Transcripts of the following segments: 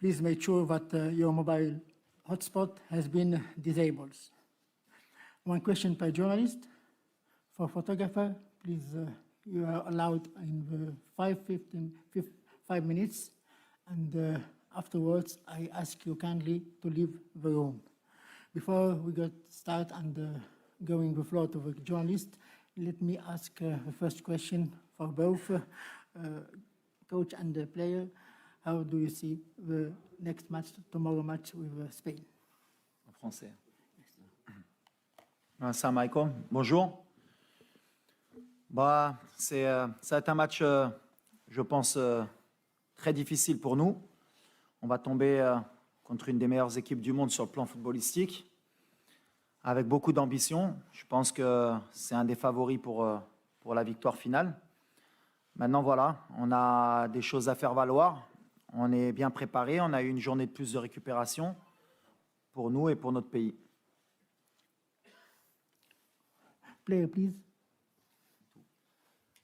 please make sure that your mobile hotspot has been disabled. One question per journalist. For photographer, please, you are allowed in the 5 minutes, and afterwards, I ask you kindly to leave the room. Before we get started and going the floor to the journalist, let me ask the first question for both coach and the player. How do you see the next match, tomorrow match with Spain? En français. Assalamu alaikum. Bonjour. Ça va être un match, je pense, très difficile pour nous. On va tomber contre une des meilleures équipes du monde sur le plan footballistique, avec beaucoup d'ambition. Je pense que c'est un des favoris pour la victoire finale. Maintenant, voilà, on a des choses à faire valoir. On est bien préparé. On a eu une journée de plus de récupération pour nous et pour notre pays. Player, please.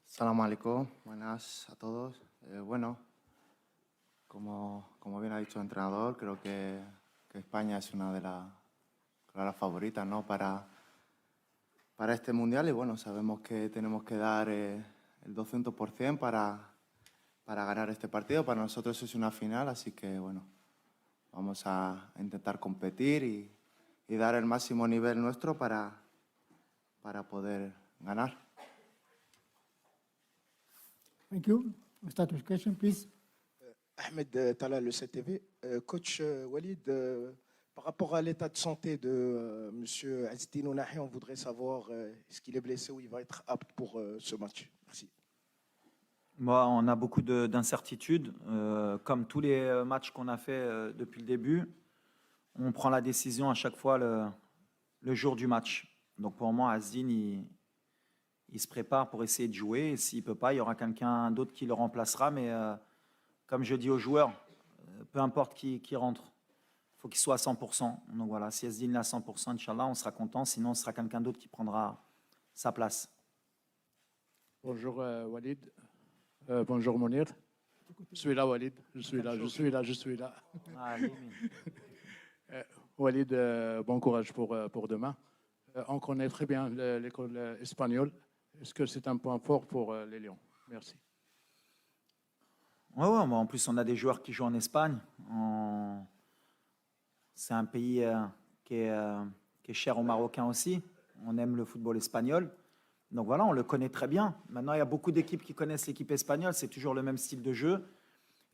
Salam alaikum, buenas a todos. Bueno, como bien ha dicho el entrenador, creo que España es una de las claras favoritas, ¿no? para este Mundial y bueno, sabemos que tenemos que dar el 200% para ganar este partido. Para nosotros es una final, así que bueno, vamos a intentar competir y dar el máximo nivel nuestro para poder ganar. Thank you. We'll start with question, please. Ahmed Talal, le CTV. Coach Walid, par rapport à l'état de santé de M. Azdine Ounahi, on voudrait savoir est-ce qu'il est blessé ou il va être apte pour ce match. Merci. On a beaucoup d'incertitudes. Comme tous les matchs qu'on a fait depuis le début, on prend la décision à chaque fois le jour du match. Donc pour moi, Azdine, il se prépare pour essayer de jouer. Et s'il ne peut pas, il y aura quelqu'un d'autre qui le remplacera. Mais comme je dis aux joueurs, peu importe qui rentre, il faut qu'il soit à 100%. Donc voilà, si Azdine est à 100%, Inch'Allah, on sera content. Sinon, ce sera quelqu'un d'autre qui prendra sa place. Bonjour Walid. Bonjour Mounir. Je suis là, Walid. Je suis là. Walid, bon courage pour demain. On connaît très bien l'école espagnole. Est-ce que c'est un point fort pour les Lions? Merci. Ouais, en plus, on a des joueurs qui jouent en Espagne. C'est un pays qui est cher aux Marocains aussi. On aime le football espagnol. Donc voilà, on le connaît très bien. Maintenant, il y a beaucoup d'équipes qui connaissent l'équipe espagnole. C'est toujours le même style de jeu.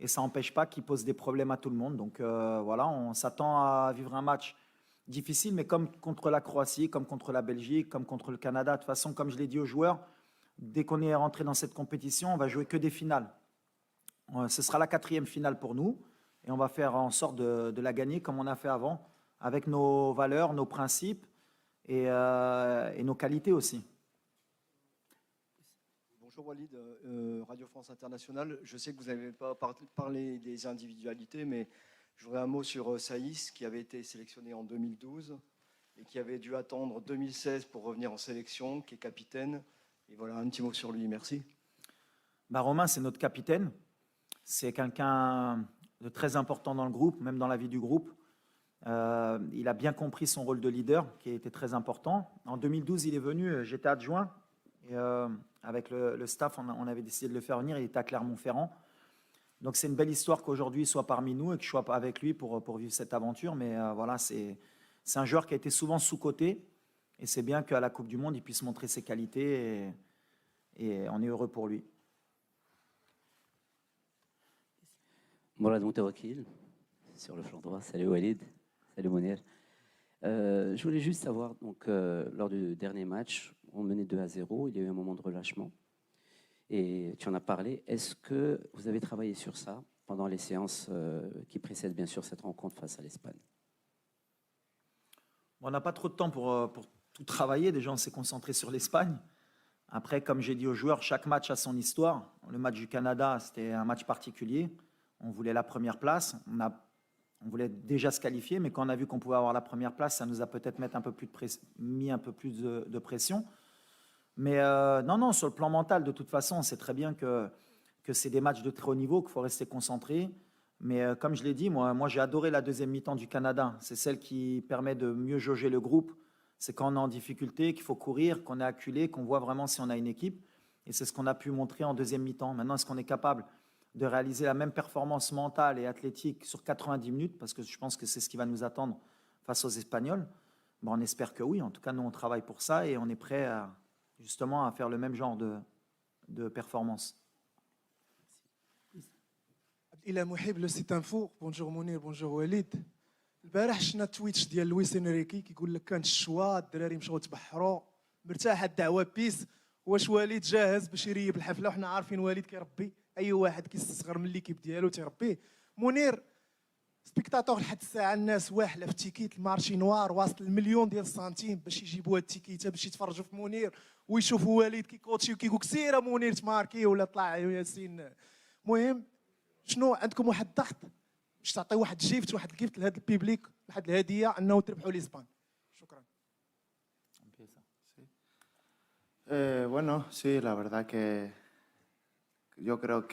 Et ça n'empêche pas qu'il pose des problèmes à tout le monde. Donc voilà, on s'attend à vivre un match difficile, mais comme contre la Croatie, comme contre la Belgique, comme contre le Canada. De toute façon, comme je l'ai dit aux joueurs, dès qu'on est rentré dans cette compétition, on va jouer que des finales. Ce sera la 4e finale pour nous et on va faire en sorte de la gagner comme on a fait avant, avec nos valeurs, nos principes et nos qualités aussi. Bonjour Walid, Radio France Internationale. Je sais que vous n'avez pas parlé des individualités, mais je voudrais un mot sur Saïs, qui avait été sélectionné en 2012 et qui avait dû attendre 2016 pour revenir en sélection, qui est capitaine. Et voilà, un petit mot sur lui, merci. Romain, c'est notre capitaine. C'est quelqu'un de très important dans le groupe, même dans la vie du groupe. Il a bien compris son rôle de leader, qui a été très important. En 2012, il est venu, j'étais adjoint. Et avec le staff, on avait décidé de le faire venir. Il était à Clermont-Ferrand. Donc c'est une belle histoire qu'aujourd'hui il soit parmi nous et que je sois avec lui pour vivre cette aventure. Mais voilà, c'est un joueur qui a été souvent sous-coté. Et c'est bien qu'à la Coupe du Monde, il puisse montrer ses qualités. Et on est heureux pour lui. Mourad Moutawakil, sur le flanc droit. Salut Walid, salut Mounir. Je voulais juste savoir, donc, lors du dernier match, on menait 2-0, il y a eu un moment de relâchement. Et tu en as parlé. Est-ce que vous avez travaillé sur ça pendant les séances qui précèdent bien sûr cette rencontre face à l'Espagne? On n'a pas trop de temps pour tout travailler. Déjà, on s'est concentré sur l'Espagne. Après, comme j'ai dit aux joueurs, chaque match a son histoire. Le match du Canada, c'était un match particulier. On voulait la première place. On voulait déjà se qualifier, mais quand on a vu qu'on pouvait avoir la première place, ça nous a peut-être mis un peu plus de pression. Mais non, sur le plan mental, de toute façon, on sait très bien que c'est des matchs de très haut niveau, qu'il faut rester concentré. Mais comme je l'ai dit, moi j'ai adoré la deuxième mi-temps du Canada. C'est celle qui permet de mieux jauger le groupe. C'est quand on est en difficulté, qu'il faut courir, qu'on est acculé, qu'on voit vraiment si on a une équipe. Et c'est ce qu'on a pu montrer en deuxième mi-temps. Maintenant, est-ce qu'on est capable de réaliser la même performance mentale et athlétique sur 90 minutes? Parce que je pense que c'est ce qui va nous attendre face aux Espagnols. Bon, on espère que oui. En tout cas, nous, on travaille pour ça et on est prêt justement à faire le même genre de performance. الى محب لو سيت انفو بونجور منير بونجور وليد. البارح شفنا تويتش ديال لويس انريكي كيقول لك كانت الشوا الدراري مشاو تبحروا مرتاحه الدعوه بيس. واش وليد جاهز باش يريب الحفله؟ وحنا عارفين وليد كيربي اي واحد كيستصغر من ليكيب ديالو تيربيه. منير سبيكتاتور لحد الساعه الناس واحله في التيكيت المارشي نوار وسط المليون ديال السنتيم باش يجيبوا هاد التيكيته باش يتفرجوا في منير ويشوفوا وليد كيكوتشي وكيقول لك سير منير تماركي ولا طلع ياسين. المهم شنو عندكم واحد الضغط باش تعطي واحد الجيفت واحد الجيفت لهذا البيبليك واحد الهديه انه تربحوا ليسبان؟ شكرا. Bueno, sí, la verdad que yo creo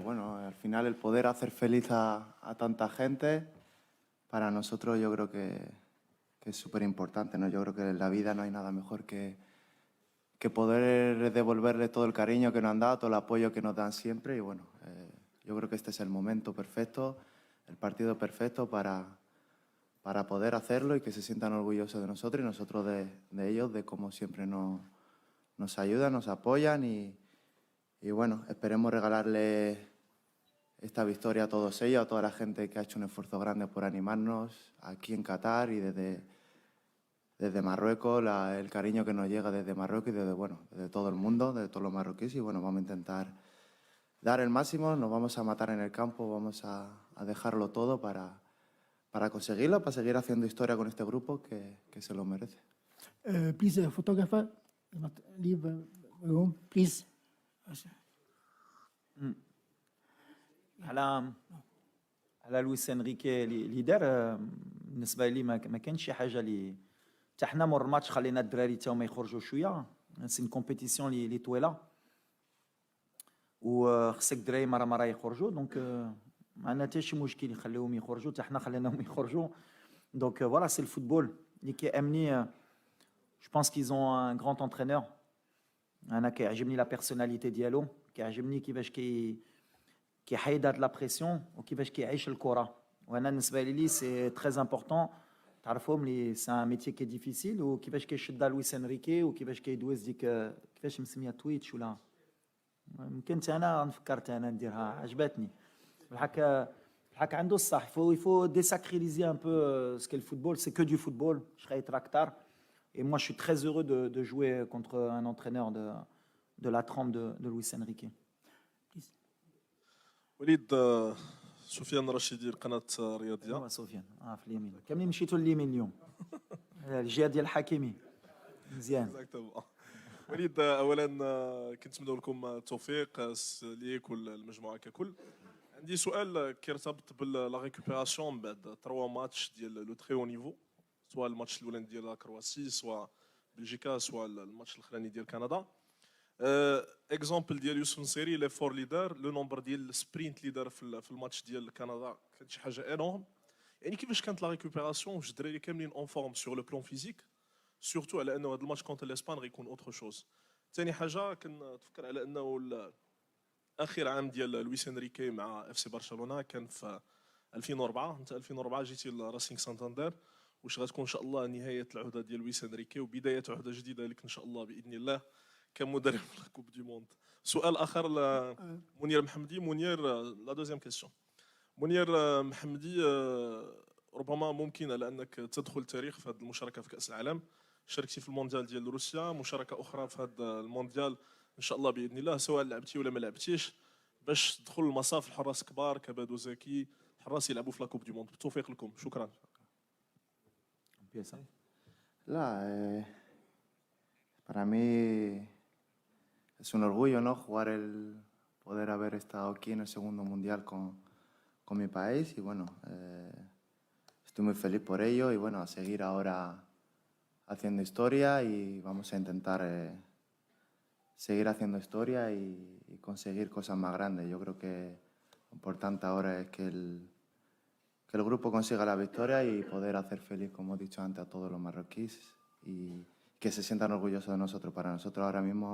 bueno, al final el poder hacer feliz a tanta gente, para nosotros yo creo que es súper importante, ¿no? Yo creo que en la vida no hay nada mejor que poder devolverle todo el cariño que nos han dado, todo el apoyo que nos dan siempre. Y bueno, yo creo que este es el momento perfecto, el partido perfecto para poder hacerlo y que se sientan orgullosos de nosotros y nosotros de ellos, de cómo siempre nos ayudan, nos apoyan y bueno, esperemos regalarle esta victoria a todos ellos, a toda la gente que ha hecho un esfuerzo grande por animarnos aquí en Qatar y desde Marruecos, el cariño que nos llega desde Marruecos y desde todo el mundo, de todos los marroquíes. Y bueno, vamos a intentar dar el máximo, nos vamos a matar en el campo, vamos a dejarlo todo para conseguirlo, para seguir haciendo historia con este grupo que se lo merece. Please, photographer, leave room, please. على لويس انريكي اللي دار بالنسبه لي ما كانش شي حاجه اللي حتى حنا مور الماتش خلينا الدراري تا هما يخرجوا شويه. سي كومبيتيسيون اللي طويله وخصك الدراري مره يخرجوا دونك ما عندنا حتى شي مشكل يخليهم يخرجوا حتى حنا خليناهم يخرجوا. دونك فوالا سي الفوتبول اللي كيامني. جو بونس كيز اون ان غراند انترينور. انا كيعجبني لا بيرسوناليتي ديالو كيعجبني كيفاش كيحيد هاد لا بريسيون وكيفاش كيعيش الكره. وانا بالنسبه لي سي تري امبورطون تعرفهم لي سي ان ميتي كي ديفيسيل وكيفاش كيشد لويس انريكي وكيفاش كيدوز ديك كيفاش مسميه تويتش ولا يمكن انا فكرت انا نديرها عجبتني. بالحق عنده الصح. il faut désacraliser un peu ce qu'est le football. C'est que du football. Je serai tractar. Et moi, je suis très heureux de jouer contre un entraîneur de la trempe de Luis Enrique. وليد سفيان رشيدي القناة الرياضية. ايوا سفيان في اليمين كاملين مشيتوا لليمين اليوم. الجهه ديال الحكيمي مزيان. وليد اولا كنتمنوا لكم التوفيق ليك والمجموعه ككل. عندي سؤال كيرتبط بلا ريكوبيراسيون بعد 3 ماتش ديال لو تري او نيفو، سواء الماتش الاولاني ديال كرواسي سواء بلجيكا سواء الماتش الاخراني ديال كندا. اكزومبل ديال يوسف نصيري لي فور ليدر، لو نومبر ديال السبرينت ليدر في الماتش ديال كندا كانت شي حاجه انورم. يعني كيفاش كانت لا ريكوبيراسيون واش الدراري كاملين اون فورم سور لو بلون فيزيك، سورتو على انه هذا الماتش كونتر الاسبان غيكون اوتر شوز. ثاني حاجه كنتفكر على انه اخر عام ديال لويس انريكي مع اف سي برشلونه كان في 2004. انت 2004 جيتي لراسينغ سانتاندير. واش غتكون ان شاء الله نهايه العهده ديال لويس انريكي وبدايه عهده جديده لك ان شاء الله باذن الله كمدرب في الكوب دي موند؟ سؤال اخر لمنير محمدي. منير لا دوزيام كيسيون. منير محمدي ربما ممكن على انك تدخل التاريخ في هذه المشاركه في كاس العالم. شاركتي في المونديال ديال روسيا، مشاركه اخرى في هذا المونديال ان شاء الله باذن الله، سواء لعبتي ولا ما لعبتيش، باش تدخل المصاف الحراس كبار كبادو زكي، حراس يلعبوا في لاكوب دي موند. بالتوفيق لكم، شكرا. La, para mí es un orgullo, ¿no? Poder haber estado aquí en el segundo mundial con mi país y bueno, estoy muy feliz por ello y bueno, a seguir ahora haciendo historia y vamos a intentar seguir haciendo historia y conseguir cosas más grandes. Yo creo que importante ahora es que el grupo consiga la victoria y poder hacer feliz, como he dicho antes, a todos los marroquíes y que se sientan orgullosos de nosotros. Para nosotros ahora mismo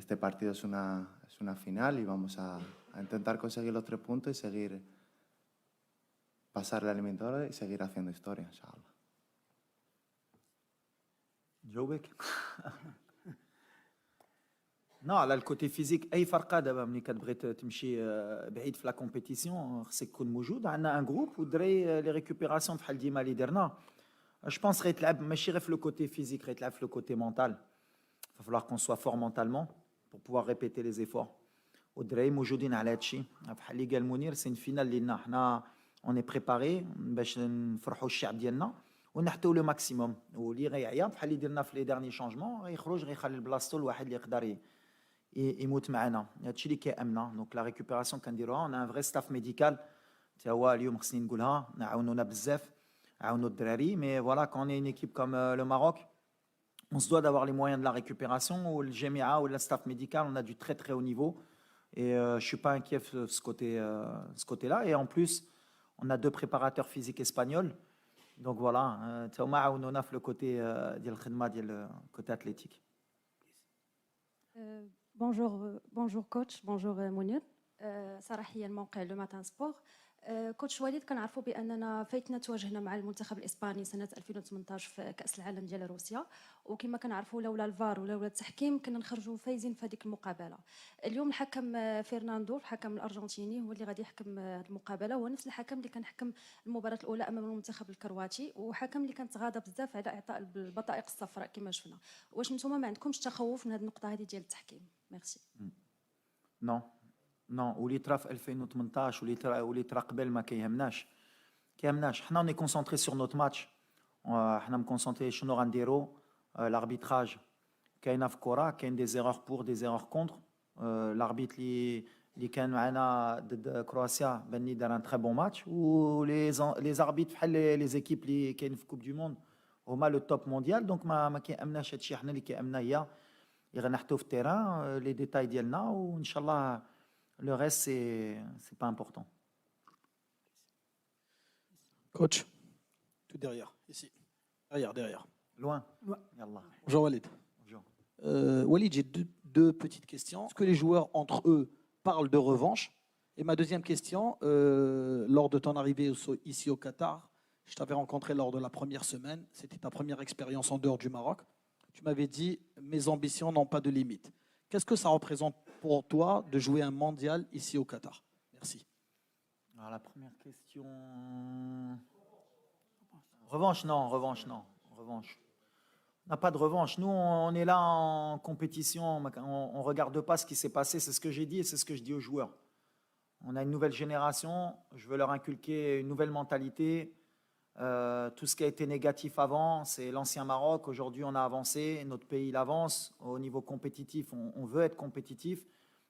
este partido es una final y vamos a intentar conseguir los 3 puntos y seguir pasar la eliminatoria y seguir haciendo historia, inshallah. جاوبك نو على الكوتي فيزيك اي فرقه دابا ملي كتبغي تمشي بعيد في لا كومبيتيسيون خصك تكون موجود. عندنا ان جروب والدراري لي ريكوبيراسيون بحال ديما اللي درنا جو بونس غيتلعب ماشي غير في لو كوتي فيزيك غيتلعب في لو كوتي مونتال. Il va falloir qu'on soit fort mentalement pour pouvoir répéter les efforts. والدراري موجودين على هذا الشيء بحال اللي قال منير سي فينال لينا حنا اون بريباري باش نفرحوا الشعب ديالنا ونحتوا لو ماكسيموم. واللي غيعيا بحال اللي درنا في لي ديرني شونجمون غيخرج غيخلي بلاصتو لواحد اللي يقدر يموت معنا. هادشي اللي كيامنا. دونك لا ريكوبيراسيون كنديروها اون ان فري ستاف ميديكال حتى هو اليوم خصني نقولها عاونونا بزاف عاونوا الدراري. مي فوالا كون اون ايكيب كوم لو ماروك on se doit d'avoir les moyens de la récupération. Ou le GMA ou le staff médical, on a du très très haut niveau. Et je ne suis pas inquiet de ce côté-là. Et en plus, on a 2 préparateurs physiques espagnols. Donc voilà, on a le côté athlétique. Bonjour coach, bonjour Mounir. صراحة الموقع لو ماتان سبور. كوتش وليد كنعرفوا باننا فايتنا تواجهنا مع المنتخب الاسباني سنه 2018 في كاس العالم ديال روسيا، وكما كنعرفوا لولا الفار ولولا التحكيم كنا نخرجوا فايزين في هذيك المقابله. اليوم الحكم فرناندو الحكم الارجنتيني هو اللي غادي يحكم هذه المقابله، هو نفس الحكم اللي كان حكم المباراه الاولى امام المنتخب الكرواتي، وحكم اللي كان تغاضى بزاف على اعطاء البطائق الصفراء كما شفنا. واش نتوما ما عندكمش تخوف من هذه النقطه هذه ديال التحكيم؟ ميرسي. نو نو واللي طرا في 2018 واللي طرا قبل ما كيهمناش. حنا اوني كونسونطري سور نوت ماتش. حنا مكونسونطري شنو غنديرو لاربيتراج. كاينه في الكره كاين دي زيرور بور دي زيرور كونتر. لاربيت اللي كان معنا ضد كرواتيا باني دار ان تري بون ماتش. و لي زاربيت بحال لي زيكيب اللي كاين في كوب دو موند هما لو توب مونديال. دونك ما كيامناش هادشي. حنا اللي كيامنا هي غنحطو في التيران لي ديتاي ديالنا وان شاء الله. Le reste, c'est pas important. Coach, tout derrière, ici. Derrière. Loin. Yallah. Bonjour Walid. Bonjour. Walid, j'ai deux petites questions. Est-ce que les joueurs entre eux parlent de revanche? Et ma deuxième question, lors de ton arrivée ici au Qatar, je t'avais rencontré lors de la première semaine. C'était ta première expérience en dehors du Maroc. Tu m'avais dit, mes ambitions n'ont pas de limite. Qu'est-ce que ça représente pour toi de jouer un mondial ici au Qatar? Merci. Alors la première question... Revanche, non. Revanche. On n'a pas de revanche. Nous, on est là en compétition. On ne regarde pas ce qui s'est passé. C'est ce que j'ai dit et c'est ce que je dis aux joueurs. On a une nouvelle génération. Je veux leur inculquer une nouvelle mentalité. Tout ce qui a été négatif avant, c'est l'ancien Maroc. Aujourd'hui, on a avancé. Notre pays, il avance. Au niveau compétitif, on veut être compétitif.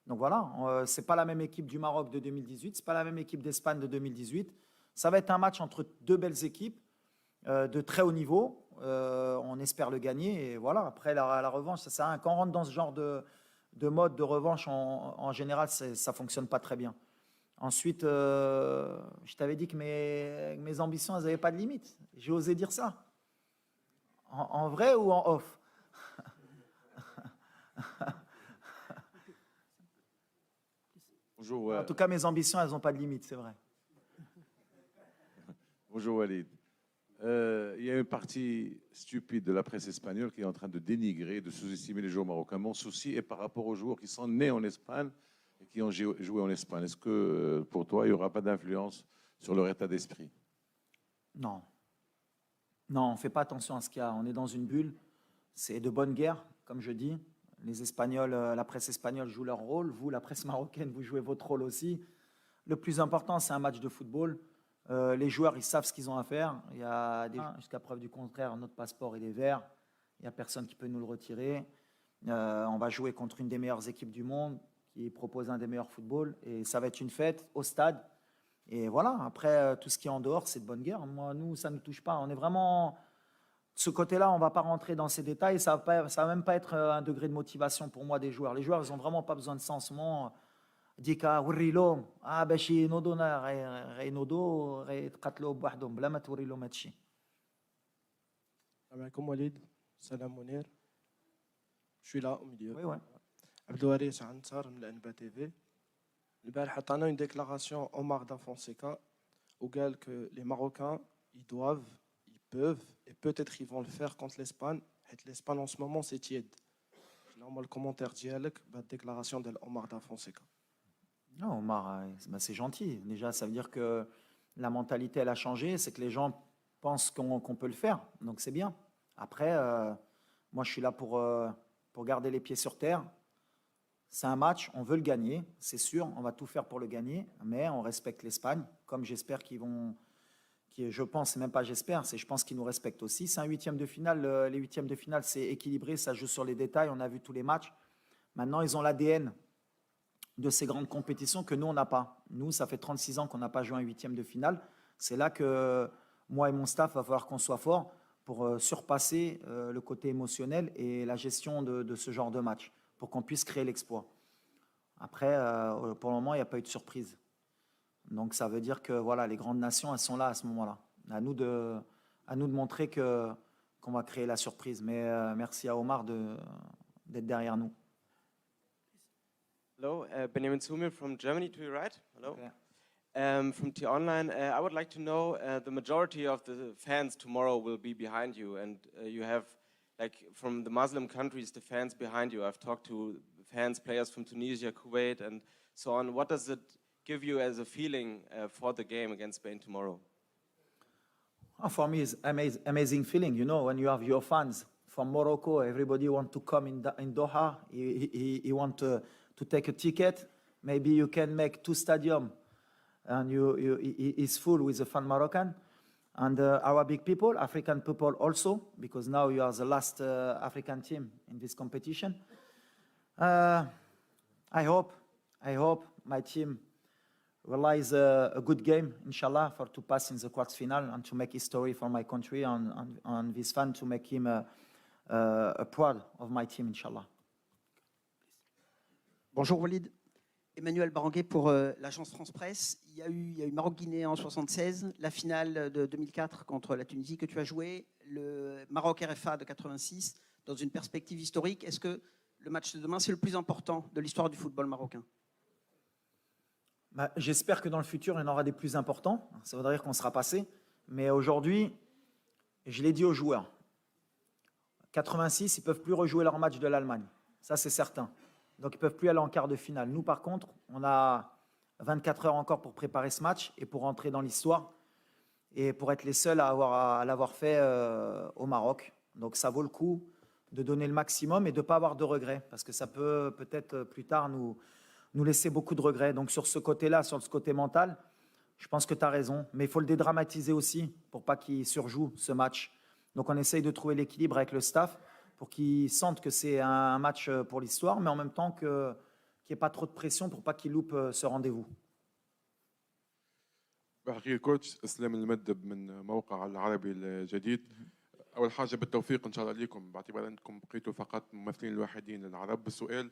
Donc voilà, ce n'est pas la même équipe du Maroc de 2018. Ce n'est pas la même équipe d'Espagne de 2018. Ça va être un match entre 2 belles équipes de très haut niveau. On espère le gagner. Et voilà, après, la revanche, ça sert à rien. Quand on rentre dans ce genre de mode de revanche, en général, ça ne fonctionne pas très bien. Ensuite, je t'avais dit que mes ambitions, elles n'avaient pas de limite. J'ai osé dire ça. En vrai ou en off? Bonjour. En tout cas, mes ambitions, elles n'ont pas de limite, c'est vrai. Bonjour Walid. Il y a une partie stupide de la presse espagnole qui est en train de dénigrer, de sous-estimer les joueurs marocains. Mon souci est par rapport aux joueurs qui sont nés en Espagne et qui ont joué en Espagne. Est-ce que pour toi, il n'y aura pas d'influence sur leur état d'esprit? Non. Non, on ne fait pas attention à ce qu'il y a. On est dans une bulle. C'est de bonne guerre, comme je dis. Les Espagnols, la presse espagnole joue leur rôle. Vous, la presse marocaine, vous jouez votre rôle aussi. Le plus important, c'est un match de football. Les joueurs, ils savent ce qu'ils ont à faire. Il y a jusqu'à preuve du contraire, notre passeport, il est vert. Il n'y a personne qui peut nous le retirer. On va jouer contre une des meilleures équipes du monde qui propose un des meilleurs footballs. Et ça va être une fête au stade. Et voilà, après, tout ce qui est en dehors, c'est de bonne guerre. Moi, nous, ça ne nous touche pas. On est vraiment... De ce côté-là, on ne va pas rentrer dans ces détails. Ça va même pas être un degré de motivation pour moi des joueurs. Les joueurs, ils n'ont vraiment pas besoin de ça en ce moment. ديكا وري لهم باش ينوضوا غينوضوا غيتقاتلوا بوحدهم بلا ما توري لهم هادشي. السلام عليكم وليد. سلام منير. Je suis là au milieu. Oui, ouais. Abdouaris Ansar من الانبا تي في. البارح عطانا une déclaration Omar Da Fonseca où قال que les Marocains ils doivent, ils peuvent et peut-être ils vont le faire contre l'Espagne. حيت l'Espagne en ce moment c'est tiède. Là le commentaire ديالك بهاد déclaration de Omar Da Fonseca. Non, Omar, c'est gentil. Déjà, ça veut dire que la mentalité, elle a changé. C'est que les gens pensent qu'on peut le faire. Donc, c'est bien. Après, moi, je suis là pour garder les pieds sur terre. C'est un match, on veut le gagner. C'est sûr, on va tout faire pour le gagner. Mais on respecte l'Espagne, comme j'espère qu'ils vont... je pense, c'est même pas j'espère, c'est je pense qu'ils nous respectent aussi. C'est un huitième de finale. Les huitièmes de finale, c'est équilibré. Ça joue sur les détails. On a vu tous les matchs. Maintenant, ils ont l'ADN de ces grandes compétitions que nous, on n'a pas. Nous, ça fait 36 ans qu'on n'a pas joué un huitième de finale. C'est là que moi et mon staff, va falloir qu'on soit fort pour surpasser le côté émotionnel et la gestion de ce genre de match, pour qu'on puisse créer l'exploit. Après, pour le moment, il n'y a pas eu de surprise. Donc, ça veut dire que voilà, les grandes nations, elles sont là à ce moment-là. À nous de montrer qu'on va créer la surprise. Mais merci à Omar d'être derrière nous. Hello, Benjamin Sumir from Germany, to your right. Hello. Okay. From T-Online, I would like to know the majority of the fans tomorrow will be behind you, and you have, like, from the Muslim countries, the fans behind you. I've talked to fans, players from Tunisia, Kuwait, and so on. What does it give you as a feeling for the game against Spain tomorrow? For me, it's amazing feeling. You know, when you have your fans from Morocco, everybody want to come in Doha. He want to take a ticket. Maybe you can make 2 stadiums, and it's full with the fan Moroccan. And Arabic people, African people also, because now you are the last African team in this competition. I hope my team realize a good game, inshallah, to pass in the quarters final and to make history for my country and this fan, to make him proud of my team, inshallah. Bonjour Walid. Emmanuel Baranguet pour l'agence France Presse. Il y a eu Maroc-Guinée en 76, la finale de 2004 contre la Tunisie que tu as joué, le Maroc-RFA de 86, dans une perspective historique. Est-ce que le match de demain, c'est le plus important de l'histoire du football marocain? J'espère que dans le futur, il y en aura des plus importants. Ça voudrait dire qu'on sera passé. Mais aujourd'hui, je l'ai dit aux joueurs, 86, ils ne peuvent plus rejouer leur match de l'Allemagne. Ça, c'est certain. Donc, ils ne peuvent plus aller en quart de finale. Nous, par contre, on a 24 heures encore pour préparer ce match et pour entrer dans l'histoire et pour être les seuls à l'avoir fait au Maroc. Donc, ça vaut le coup de donner le maximum et de ne pas avoir de regrets, parce que ça peut peut-être plus tard nous laisser beaucoup de regrets. Donc, sur ce côté-là, sur ce côté mental, je pense que tu as raison. Mais il faut le dédramatiser aussi pour pas qu'il surjoue ce match. Donc, on essaye de trouver l'équilibre avec le staff pour qu'ils sentent que c'est un match pour l'histoire, mais en même temps qu'il n'y ait pas trop de pression pour pas qu'ils loupent ce rendez-vous. بحكي كوتش اسلام المدب من موقع العربي الجديد. اول حاجه بالتوفيق ان شاء الله ليكم، باعتبار انكم بقيتوا فقط ممثلين الوحيدين للعرب. السؤال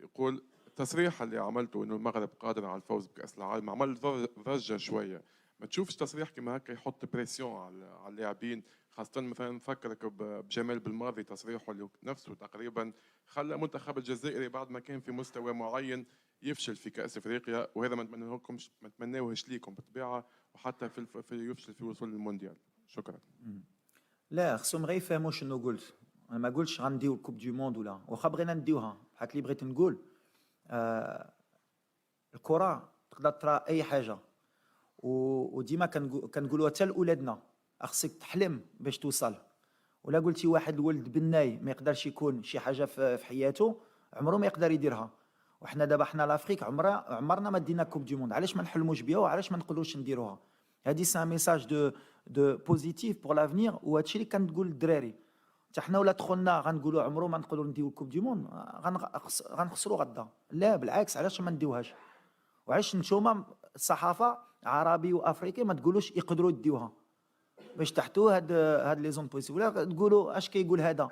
يقول التصريح اللي عملته انه المغرب قادر على الفوز بكاس العالم عمل ضجه شويه. ما تشوفش تصريح كما هكا يحط بريسيون على اللاعبين، خاصه مثلا نفكرك بجمال بالماضي، تصريحه اللي نفسه تقريبا خلى المنتخب الجزائري بعد ما كان في مستوى معين يفشل في كاس افريقيا، وهذا ما نتمناوهش ليكم بالطبيعه، وحتى في يفشل في وصول المونديال. شكرا. لا خصهم غير يفهموا شنو قلت. انا ما قلتش غنديو الكوب دو موند ولا، واخا بغينا نديوها بحال اللي بغيت نقول. الكره تقدر ترى اي حاجه، وديما كنقولوها حتى لاولادنا، خصك تحلم باش توصل. ولا قلتي واحد الولد بناي ما يقدرش يكون شي حاجه في حياته، عمره ما يقدر يديرها. وحنا دابا حنا لافريك عمرنا ما دينا كوب دو موند، علاش ما نحلموش بها وعلاش ما نقولوش نديروها؟ هذه سي ان ميساج دو بوزيتيف بور لافنير، وهادشي اللي كنقول للدراري. حتى حنا ولا دخلنا غنقولوا عمره ما نقدروا نديو الكوب دو موند، غنخسروا غدا. لا بالعكس، علاش ما نديوهاش؟ وعلاش نتوما الصحافه عربي وافريقي ما تقولوش يقدروا يديوها باش تحتوا هاد لي زون بوزيتيف، ولا تقولوا اش كيقول هذا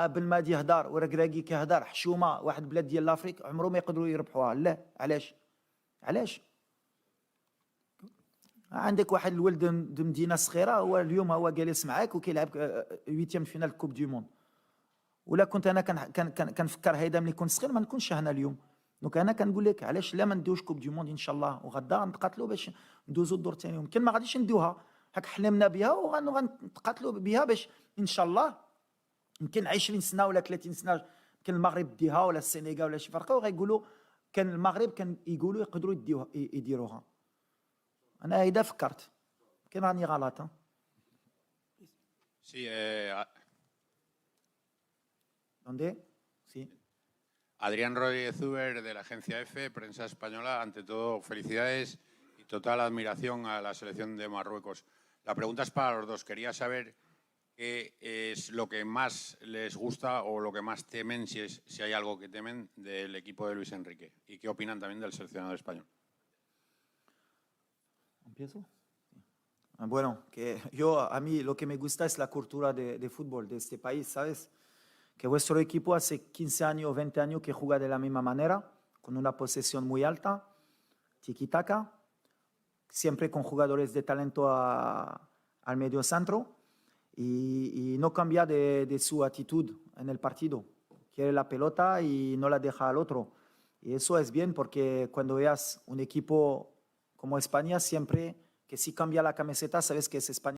بالمادي يهدر ورقراقي كيهدر حشومه واحد بلاد ديال لافريك عمره ما يقدروا يربحوها. لا علاش عندك واحد الولد د مدينه صغيره هو اليوم هو جالس معاك وكيلعب 8 فينال كوب دو موند. ولا كنت انا كنفكر هيدا ملي كنت صغير ما نكونش هنا اليوم. دونك انا كنقول لك علاش لا ما ندوش كوب دو موند ان شاء الله، وغدا نتقاتلوا باش ندوزوا الدور الثاني. يمكن ما غاديش ندوها هاك حلمنا بها وغنتقاتلوا بها باش ان شاء الله يمكن 20 سنه ولا 30 سنه يمكن المغرب ديها ولا السنغال ولا شي فرقه وغيقولوا كان المغرب كان يقولوا يقدروا يديروها. انا هيدا فكرت يمكن راني غلط. Sí, ¿Dónde? Sí. Adrián Rodríguez Zuber de la agencia F, prensa española. Ante todo, felicidades y total admiración a la selección de Marruecos. La pregunta es para los dos. Quería saber qué es lo que más les gusta o lo que más temen, si hay algo que temen, del equipo de Luis Enrique. Y qué opinan también del seleccionador español. ¿Empiezo? Bueno, que a mí lo que me gusta es la cultura de fútbol de este país, ¿sabes? Que vuestro equipo hace 15 años o 20 años que juega de la misma manera, con una posesión muy alta, tiki-taka, siempre con jugadores de talento al medio centro y no cambia de su actitud en el partido. Quiere la pelota y no la deja al otro. Y eso es bien porque cuando veas un equipo como España, siempre que si cambia la camiseta, sabes que es España.